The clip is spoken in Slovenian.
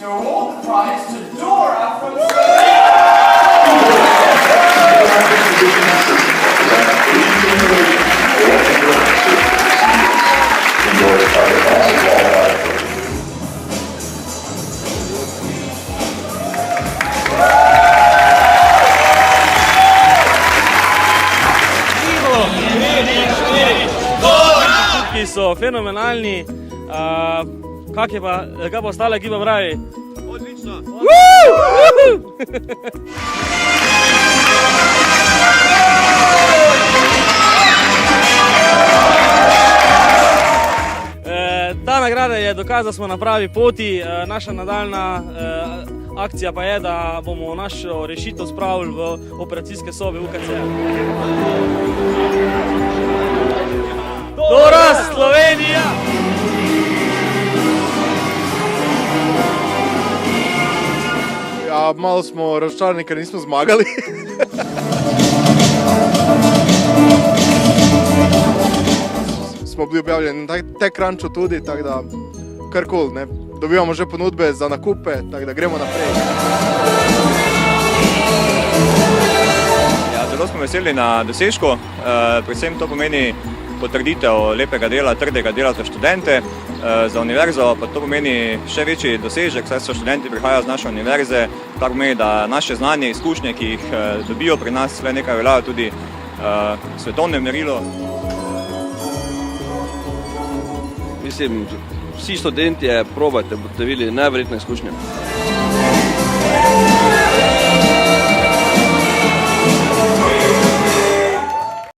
to award the prize to Dora from Slovenia. Ki so fenomenalni, kaj pa ostale ekipa pravi? Odlično! Ta nagrada je dokaz, da smo na pravi poti, naša nadaljna akcija pa je, da bomo našo rešitev spravili v operacijske sobe UKC-ja. Dora Slovenija! Ja, malo smo razočarani, ker nismo zmagali. Smo bili objavljeni na TechCrunchu tudi, tako da karkoli, ne. Dobivamo že ponudbe za nakupe, tako da gremo naprej. Ja, zelo smo veseli na dosežku, predvsem to pomeni potrditev lepega dela, trdega dela za študente, za univerzo pa to pomeni še večji dosežek, saj so študenti prihajajo z naše univerze, kar pomeni, da naše znanje, izkušnje, ki jih dobijo pri nas, le nekaj veljajo tudi svetovnem merilu. Mislim, vsi študentje probajte, boste videli neverjetne izkušnje.